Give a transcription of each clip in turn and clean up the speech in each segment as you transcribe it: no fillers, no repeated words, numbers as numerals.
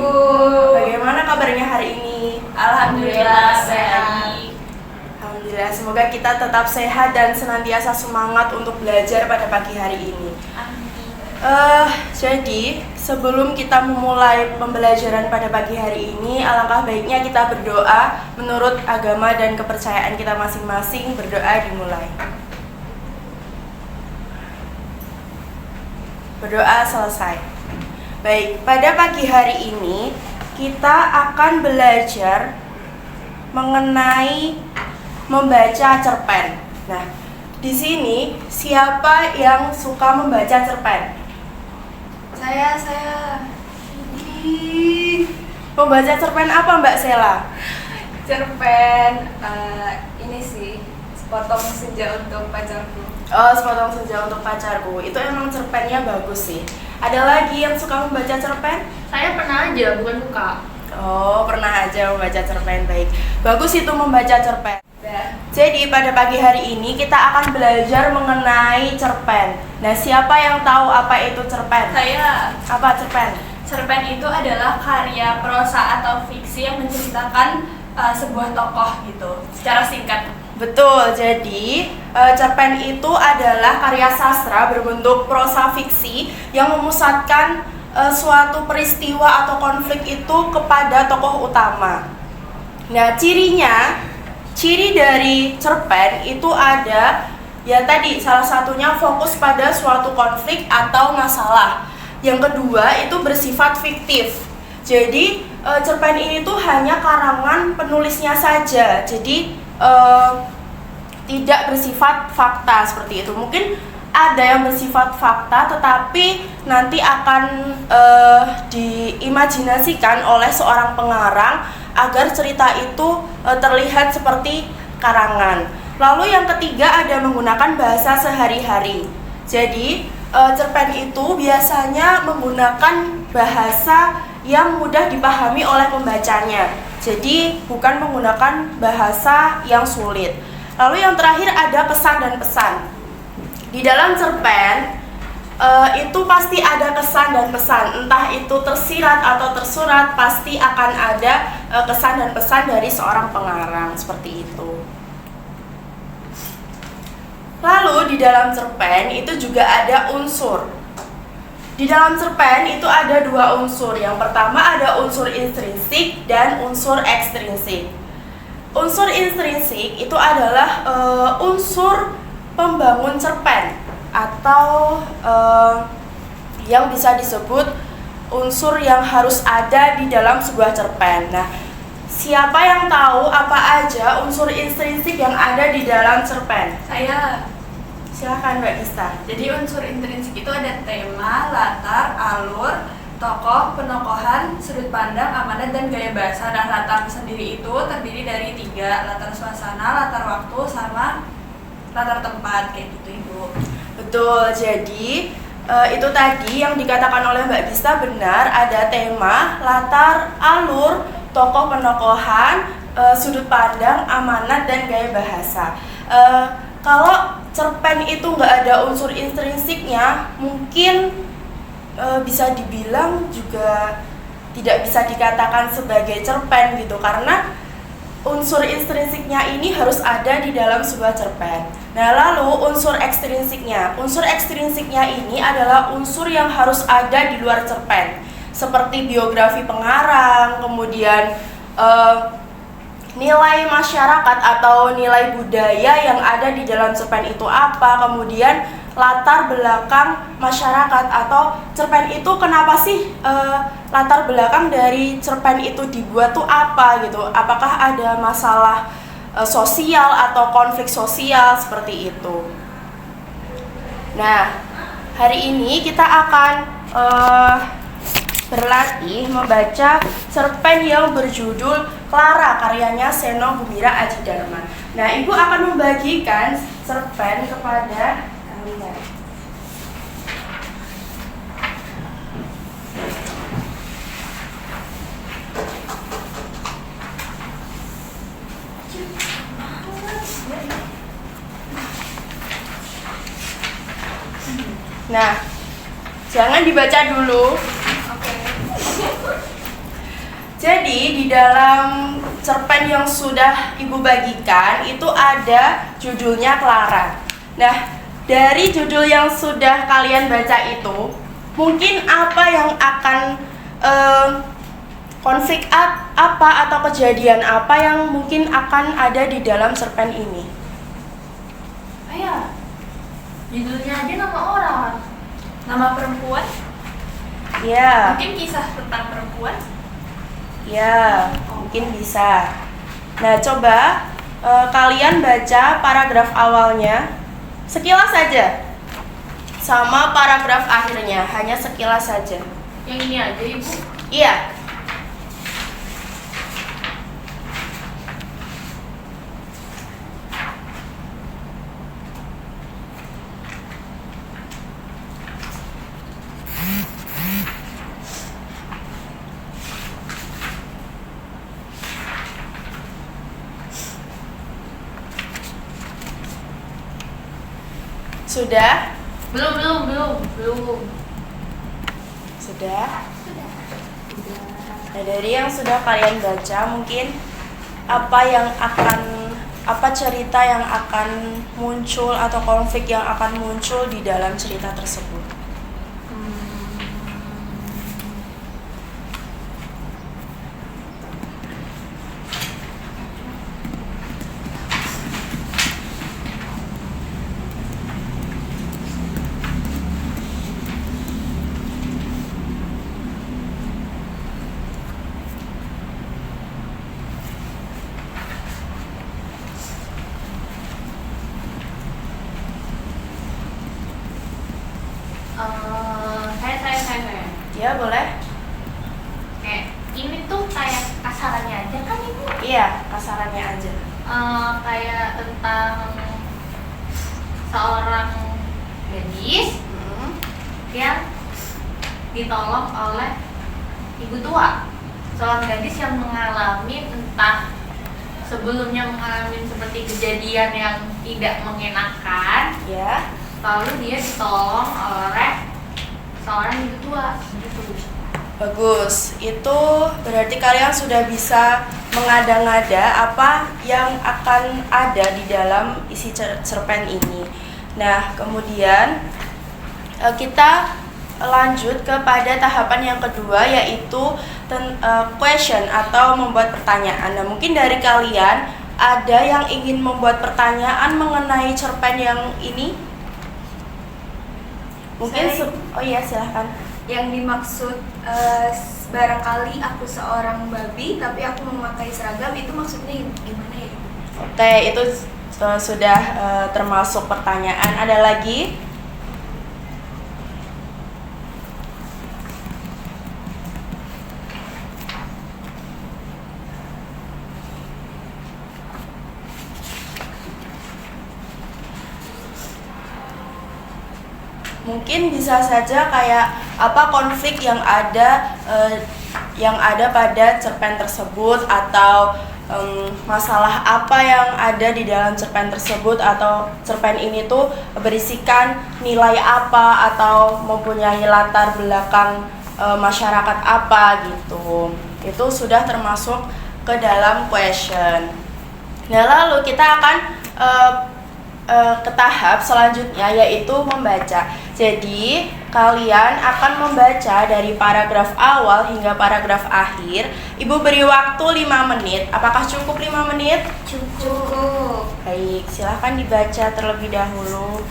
Ibu. Bagaimana kabarnya hari ini? Alhamdulillah sehat. Alhamdulillah, semoga kita tetap sehat dan senantiasa semangat untuk belajar pada pagi hari ini. Jadi sebelum kita memulai pembelajaran pada pagi hari ini, alangkah baiknya kita berdoa menurut agama dan kepercayaan kita masing-masing. Berdoa dimulai. Berdoa selesai. Baik, pada pagi hari ini kita akan belajar mengenai membaca cerpen. Nah, di sini siapa yang suka membaca cerpen? Saya. Membaca cerpen apa Mbak Sela? Cerpen ini sih, Sepotong Senja Untuk Pacarku. Oh, Sepotong Senja Untuk Pacarku. Itu emang cerpennya bagus sih. Ada lagi yang suka membaca cerpen? Saya pernah aja, bukan suka. Oh, pernah aja membaca cerpen. Baik. Bagus itu membaca cerpen. Jadi pada pagi hari ini kita akan belajar mengenai cerpen. Nah, siapa yang tahu apa itu cerpen? Saya. Apa cerpen? Cerpen itu adalah karya prosa atau fiksi yang menceritakan sebuah tokoh gitu, secara singkat. Betul, jadi cerpen itu adalah karya sastra berbentuk prosa fiksi yang memusatkan suatu peristiwa atau konflik itu kepada tokoh utama. Nah, ciri dari cerpen itu ada, ya tadi salah satunya fokus pada suatu konflik atau masalah. Yang kedua itu bersifat fiktif. Jadi cerpen ini tuh hanya karangan penulisnya saja. Jadi tidak bersifat fakta seperti itu. Mungkin ada yang bersifat fakta, tetapi nanti akan diimajinasikan oleh seorang pengarang agar cerita itu terlihat seperti karangan. Lalu yang ketiga ada menggunakan bahasa sehari-hari. Jadi cerpen itu biasanya menggunakan bahasa yang mudah dipahami oleh pembacanya. Jadi bukan menggunakan bahasa yang sulit. Lalu yang terakhir ada kesan dan pesan. Di dalam cerpen itu pasti ada kesan dan pesan, entah itu tersirat atau tersurat, pasti akan ada kesan dan pesan dari seorang pengarang seperti itu. Lalu di dalam cerpen itu juga ada unsur. Di dalam cerpen itu ada dua unsur. Yang pertama ada unsur intrinsik dan unsur ekstrinsik. Unsur intrinsik itu adalah unsur pembangun cerpen atau yang bisa disebut unsur yang harus ada di dalam sebuah cerpen. Nah, siapa yang tahu apa aja unsur intrinsik yang ada di dalam cerpen? Saya. Silakan Mbak Gista. Jadi unsur intrinsik itu ada tema, latar, alur, tokoh, penokohan, sudut pandang, amanat, dan gaya bahasa. Nah, latar sendiri itu terdiri dari 3, latar suasana, latar waktu, sama latar tempat, kayak gitu Ibu. Betul, jadi itu tadi yang dikatakan oleh Mbak Gista benar, ada tema, latar, alur, tokoh penokohan, sudut pandang, amanat, dan gaya bahasa. Kalau cerpen itu nggak ada unsur intrinsiknya, mungkin bisa dibilang juga tidak bisa dikatakan sebagai cerpen gitu, karena unsur intrinsiknya ini harus ada di dalam sebuah cerpen. Nah, lalu unsur ekstrinsiknya. Unsur ekstrinsiknya ini adalah unsur yang harus ada di luar cerpen, seperti biografi pengarang, kemudian nilai masyarakat atau nilai budaya yang ada di dalam cerpen itu apa, kemudian latar belakang masyarakat atau cerpen itu kenapa sih latar belakang dari cerpen itu dibuat tuh apa gitu, apakah ada masalah sosial atau konflik sosial seperti itu. Nah, hari ini kita akan berlatih membaca cerpen yang berjudul Clara karyanya Seno Gumira Aji Dharma. Nah, Ibu akan membagikan cerpen kepada kalian. Nah, jangan dibaca dulu. Jadi di dalam cerpen yang sudah Ibu bagikan itu ada judulnya Clara. Nah, dari judul yang sudah kalian baca itu, mungkin apa yang akan konflik apa atau kejadian apa yang mungkin akan ada di dalam cerpen ini? Ayah, judulnya aja nama orang. Nama perempuan? Ya, Mungkin kisah tentang perempuan? ya, mungkin bisa. Nah, coba kalian baca paragraf awalnya sekilas saja, sama paragraf akhirnya, hanya sekilas saja. Yang ini aja, Ibu. Iya. Sudah? Belum. Sudah? Nah, dari yang sudah kalian baca, mungkin apa cerita yang akan muncul atau konflik yang akan muncul di dalam cerita tersebut? Saya. Ya, boleh? Kayak ini tuh kayak kasarannya aja kan, Ibu? Iya, kasarannya aja. Kayak tentang seorang gadis yang ditolong oleh ibu tua. Seorang gadis yang mengalami entah sebelumnya mengalami seperti kejadian yang tidak mengenakan, Ya. lalu dia ditolong oleh seorang ibu tua gitu. Bagus, itu berarti kalian sudah bisa mengada-ngada apa yang akan ada di dalam isi cerpen ini. Nah, kemudian kita lanjut kepada tahapan yang kedua, yaitu question atau membuat pertanyaan. Nah, mungkin dari kalian ada yang ingin membuat pertanyaan mengenai cerpen yang ini? Mungkin oh iya, silahkan. Yang dimaksud barangkali aku seorang babi tapi aku memakai seragam, itu maksudnya gimana ya? Oke, itu sudah termasuk pertanyaan. Ada lagi? Mungkin bisa saja kayak apa konflik yang ada pada cerpen tersebut, atau masalah apa yang ada di dalam cerpen tersebut, atau cerpen ini tuh berisikan nilai apa atau mempunyai latar belakang masyarakat apa gitu. Itu sudah termasuk ke dalam question. Nah, lalu kita akan ke tahap selanjutnya, yaitu membaca. Jadi kalian akan membaca dari paragraf awal hingga paragraf akhir. Ibu beri waktu 5 menit. Apakah cukup 5 menit? Cukup. Baik, silahkan dibaca terlebih dahulu.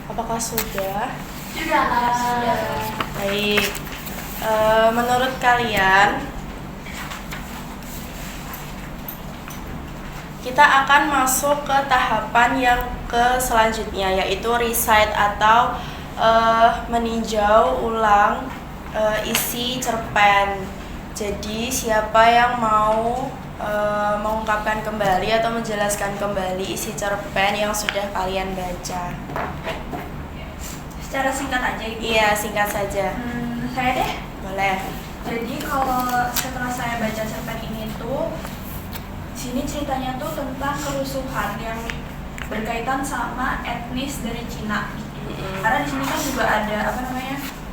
Apakah sudah? Sudah. Baik. Menurut kalian kita akan masuk ke tahapan yang selanjutnya, yaitu recite atau meninjau ulang isi cerpen. Jadi siapa yang mau mengungkapkan kembali atau menjelaskan kembali isi cerpen yang sudah kalian baca? Secara singkat aja Ibu. Iya, singkat saja. Saya deh. Boleh. Jadi kalau setelah saya baca cerpen ini tuh, sini ceritanya tuh tentang kerusuhan yang berkaitan sama etnis dari Cina. Karena di sini kan juga ada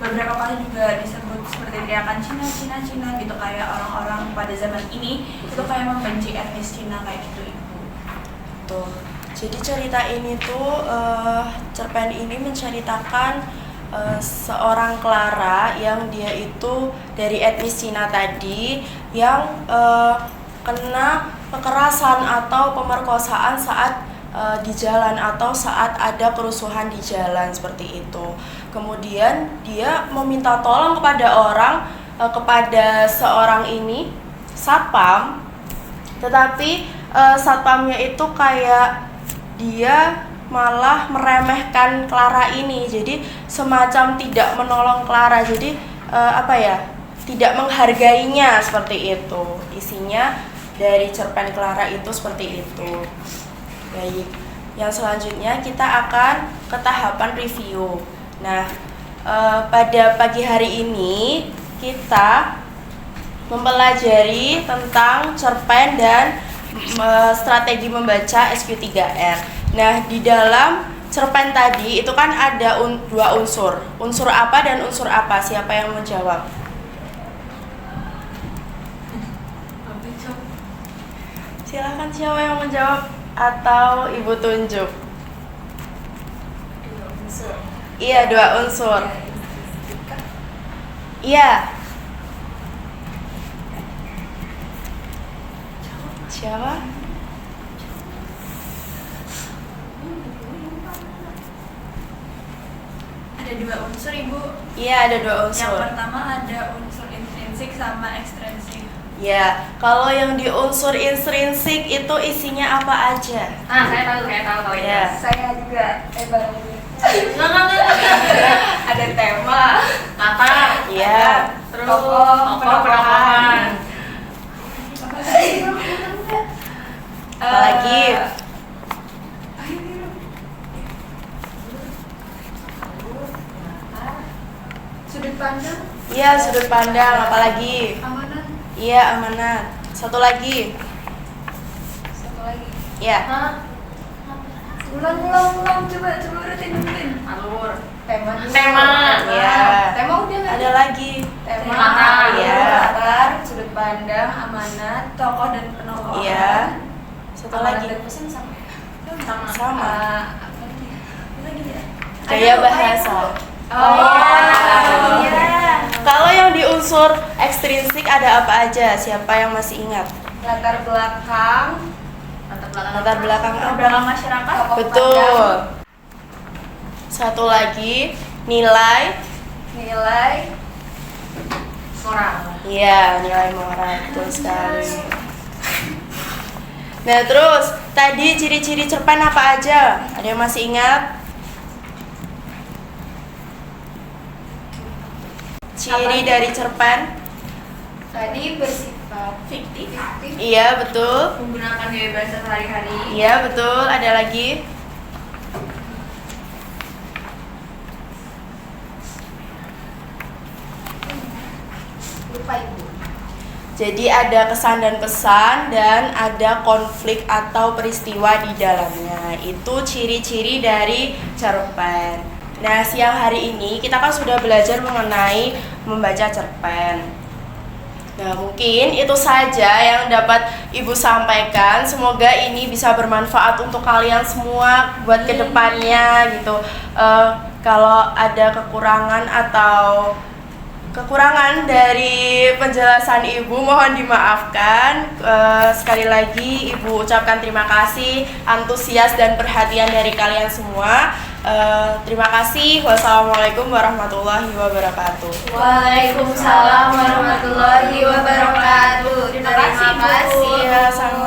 beberapa kali juga disebut seperti teriakan Cina, Cina, Cina gitu, kayak orang-orang pada zaman ini itu kayak membenci etnis Cina kayak gitu Ibu. Tuh. Jadi cerita ini tuh cerpen ini menceritakan seorang Clara yang dia itu dari etnis Cina tadi yang kena kekerasan atau pemerkosaan saat di jalan atau saat ada kerusuhan di jalan seperti itu. Kemudian dia meminta tolong kepada seorang ini satpam, tetapi satpamnya itu kayak dia malah meremehkan Clara ini, jadi semacam tidak menolong Clara, jadi tidak menghargainya seperti itu. Isinya dari cerpen Clara itu seperti itu. Baik, yang selanjutnya kita akan ke tahapan review. Nah, pada pagi hari ini kita mempelajari tentang cerpen dan strategi membaca SQ3R. Nah, di dalam cerpen tadi itu kan ada dua unsur. Unsur apa dan unsur apa? Siapa yang menjawab? Silakan, siapa yang menjawab atau Ibu tunjuk? Dua unsur. Iya, dua unsur. Iya. Siapa? Ada dua unsur Ibu. Iya, ada dua unsur. Yang pertama ada unsur intrinsik sama ekstrinsik. Ya, kalau yang di unsur intrinsik itu isinya apa aja? Saya tahu kalau itu. Ya. Saya juga baru ini. Enggak. Ada tema, Latar. Iya. Terus tokoh, penampakan. Apa lagi? Sudut pandang, Iya, sudut pandang. Apa lagi? amanat, Iya, amanat. Satu lagi. satu lagi. Iya. Ulang, coba rutin. Alur. Tema. Iya. Tema udah nggak? Ada lagi. Tema, Latar. Iya. latar, sudut pandang, amanat, tokoh dan penokohan. Iya. Satu Amanat lagi. dan pesan sama. Sama. Apa lagi ya? Apa lagi ya? Gaya bahasa. Oh, iya. Kalau yang di unsur ekstrinsik ada apa aja? Siapa yang masih ingat? Latar belakang, Latar belakang latar apa? belakang masyarakat. tokoh Betul. pandang, Satu lagi, nilai. nilai, Moral. Iya, nilai moral, betul sekali. Nah, terus tadi ciri-ciri cerpen apa aja? Ada yang masih ingat? Ciri dari cerpen? tadi bersifat fiktif, Iya, betul. menggunakan gaya bahasa sehari-hari, Iya, betul. Ada lagi? lupa Ibu. Jadi ada kesan dan pesan dan ada konflik atau peristiwa di dalamnya. Itu ciri-ciri dari cerpen. Nah, siang hari ini kita kan sudah belajar mengenai membaca cerpen. Nah, mungkin itu saja yang dapat Ibu sampaikan. Semoga ini bisa bermanfaat untuk kalian semua buat kedepannya gitu. Kalau ada kekurangan atau kekurangan dari penjelasan Ibu mohon dimaafkan. Sekali lagi Ibu ucapkan terima kasih antusias dan perhatian dari kalian semua. Terima kasih. Wassalamualaikum warahmatullahi wabarakatuh. Waalaikumsalam warahmatullahi wabarakatuh. Terima kasih, Bu. Ya, sama.